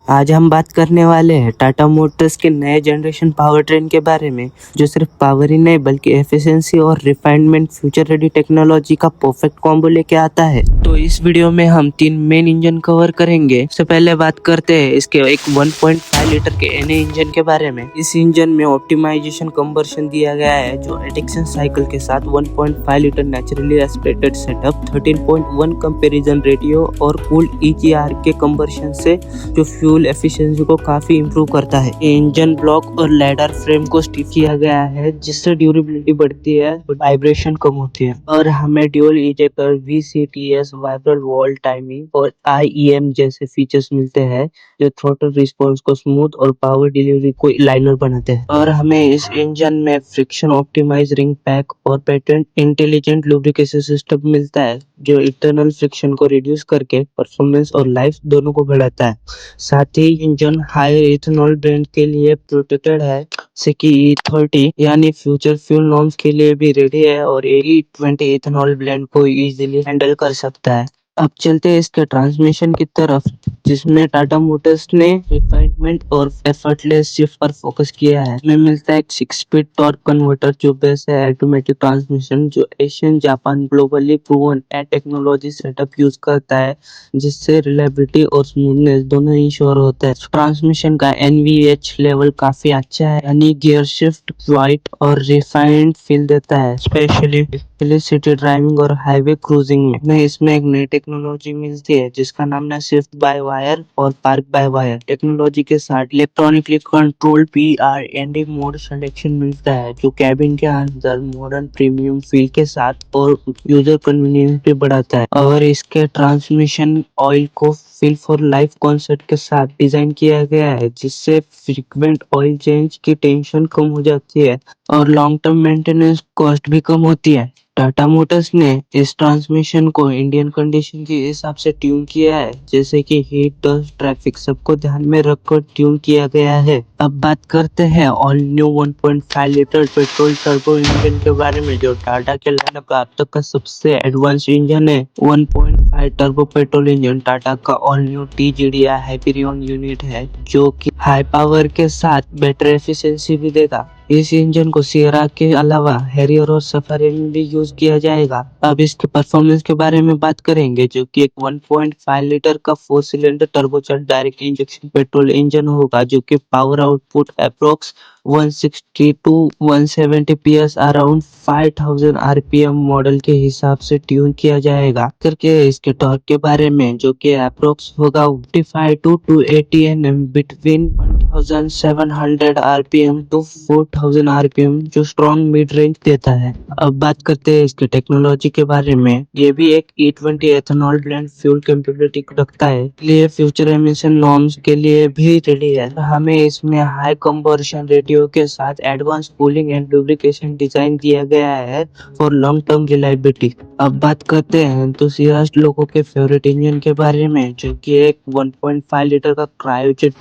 आज हम बात करने वाले हैं टाटा मोटर्स के नए जनरेशन पावर ट्रेन के बारे में, जो सिर्फ पावर ही नहीं बल्कि एफिशिएंसी और रिफाइनमेंट फ्यूचर रेडी टेक्नोलॉजी का परफेक्ट कॉम्बो लेके आता है। तो इस वीडियो में हम 3 मेन इंजन कवर करेंगे। सबसे पहले बात करते हैं इसके एक 1.5 लीटर के एनए इंजन के बारे में। इस इंजन में ऑप्टिमाइजेशन कंबर्शन दिया गया है, जो एडिक्शन साइकिल के साथ 1.5 litre naturally aspirated setup, 13.1 comparison radio और कूल ईजीआर के कंबर्शन से जो फ्यूल एफिशिएंसी को काफी इंप्रूव करता है। इंजन ब्लॉक और लैडर फ्रेम को स्टिफ किया गया है, जिससे ड्यूरेबिलिटी बढ़ती है और वाइब्रेशन कम होती है। और हमें ड्यूल इजेक्टर, वीसीटीएस, वाइब्रल वॉल टाइमिंग और आईईएम जैसे फीचर्स मिलते हैं, जो थ्रॉटल रिस्पॉन्स को स्मूथ और पावर डिलीवरी को लाइनर बनाते हैं। और हमें इस इंजन में फ्रिक्शन ऑप्टिमाइज रिंग पैक और पेटेंट इंटेलिजेंट लुब्रिकेशन सिस्टम मिलता है, जो इंटरनल फ्रिक्शन को रिड्यूस करके परफॉर्मेंस और लाइफ दोनों को बढ़ाता है। साथ ही इंजन हाई इथेनॉल ब्लेंड के लिए प्रोटेक्टेड है, जैसे कि E30 यानी फ्यूचर फ्यूल नॉर्म्स के लिए भी रेडी है और E20 इथेनॉल ब्लेंड को इजीली हैंडल कर सकता है। अब चलते हैं इसके ट्रांसमिशन की तरफ, जिसमें टाटा मोटर्स ने रिफाइनमेंट और एफर्टलेस शिफ्ट पर फोकस किया है। इसमें मिलता है एक 6 स्पीड टॉर्क कन्वर्टर, जो बेस है ऑटोमेटिक ट्रांसमिशन, जो Asian Japan globally proven technology setup use करता है, जिससे रिलायबिलिटी और स्मूथनेस दोनों इंश्योर होता है। ट्रांसमिशन का एनवीएच लेवल काफी अच्छा है, यानी गियर शिफ्ट वाइट और रिफाइंड फील देता है, स्पेशली सिटी ड्राइविंग और हाईवे क्रूजिंग में। इसमें एक नई टेक्नोलॉजी मिलती है, जिसका नाम है शिफ्ट बाय वायर और पार्क बाय वायर टेक्नोलॉजी के साथ electronically control PRND mode selection मिलता है, जो कैबिन के अंदर मॉडर्न प्रीमियम फील के साथ और यूजर कन्वीनियंस भी बढ़ाता है। और इसके ट्रांसमिशन ऑयल को फील फॉर लाइफ कॉन्सेप्ट के साथ डिजाइन किया गया है, जिससे फ्रीक्वेंट ऑयल चेंज की टेंशन कम हो जाती है और लॉन्ग टर्म मेंटेनेंस कॉस्ट भी कम होती है। टाटा मोटर्स ने इस ट्रांसमिशन को इंडियन कंडीशन के हिसाब से ट्यून किया है, जैसे कि हीट, डस्ट, ट्रैफिक सबको ध्यान में रखकर ट्यून किया गया है। अब बात करते हैं all new 1.5 litre petrol turbo engine के बारे में, जो टाटा के लाइनअप का अब तक का सबसे एडवांस इंजन है। 1.5 टर्बो पेट्रोल इंजन टाटा का all new TGDI Hyperion unit है, जो कि हाई पावर के साथ बेटर एफिशिएंसी भी देगा। इस इंजन को सियरा के अलावा हैरियर और सफारी में भी यूज किया जाएगा। अब इसके परफॉर्मेंस के बारे में बात करेंगे, जो कि एक 1.5 लीटर का 4 cylinder turbocharge direct injection petrol engine होगा, जो कि power output approx 160 to 170 PS around 5000 RPM model के हिसाब से ट्यून किया जाएगा। करके इसके टॉर्क के बारे में, जो कि अप्रोक्स होगा 55 to 280 Nm between 1700 RPM to 4000 RPM, जो स्ट्रॉन्ग मिड रेंज देता है। अब बात करते हैं इसके टेक्नोलॉजी के बारे में। ये भी एक E20 ethanol blend fuel capability रखता है, इसलिए फ्यूचर एमिशन नॉर्म्स के लिए भी रेडी है। हमें इसमें हाई कंबर्शन रेडियो के साथ advance cooling and lubrication design दिया गया है फॉर लॉन्ग टर्म रिलायबिलिटी। अब बात करते हैं एंथुसियास्ट लोगों के फेवरेट इंजन के बारे में, जो कि एक 1.5 लीटर का क्रायोजेट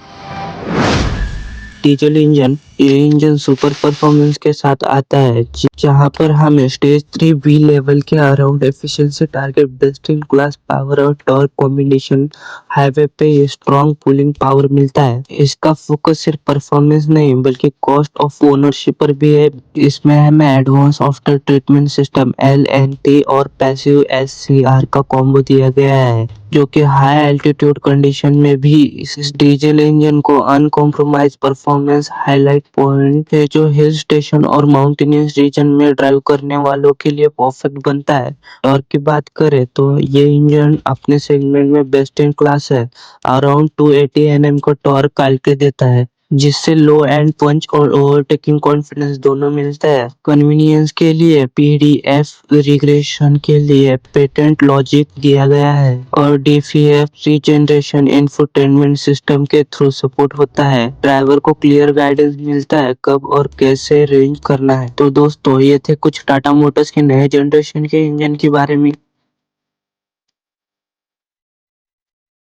डीजल इंजन। ये इंजन सुपर परफॉर्मेंस के साथ आता है, जहां पर हमें स्टेज 3B लेवल के around efficiency target, best in class power और टॉर्क कॉम्बिनेशन, हाईवे पे ये स्ट्रॉन्ग पुलिंग पावर मिलता है। इसका फोकस सिर्फ परफॉर्मेंस नहीं बल्कि कॉस्ट ऑफ ओनरशिप पर भी है। इसमें हमें advance after treatment system LNT और पैसिव SCR का कॉम्बो दिया गया है, जो कि हाई एल्टीट्यूड कंडीशन में भी इस डीजल इंजन को अनकॉम्प्रोमाइज परफॉर्मेंस हाईलाइट पॉइंट है, जो हिल स्टेशन और माउंटेनियस रीजन में ड्राइव करने वालों के लिए परफेक्ट बनता है। टॉर्क की बात करें तो ये इंजन अपने सेगमेंट में बेस्ट इन क्लास है, अराउंड 280 Nm को टॉर्क काल्के देता है, जिससे लो एंड पंच और ओवरटेकिंग कॉन्फिडेंस दोनों मिलता है। कन्वीनियंस के लिए PDF रिग्रेशन के लिए पेटेंट लॉजिक दिया गया है और DFF रीजनरेशन इंफोटेनमेंट सिस्टम के थ्रू सपोर्ट होता है। ड्राइवर को क्लियर गाइडेंस मिलता है कब और कैसे रेंज करना है। तो दोस्तों, ये थे कुछ टाटा मोटर्स के नए जनरेशन के इंजन के बारे में।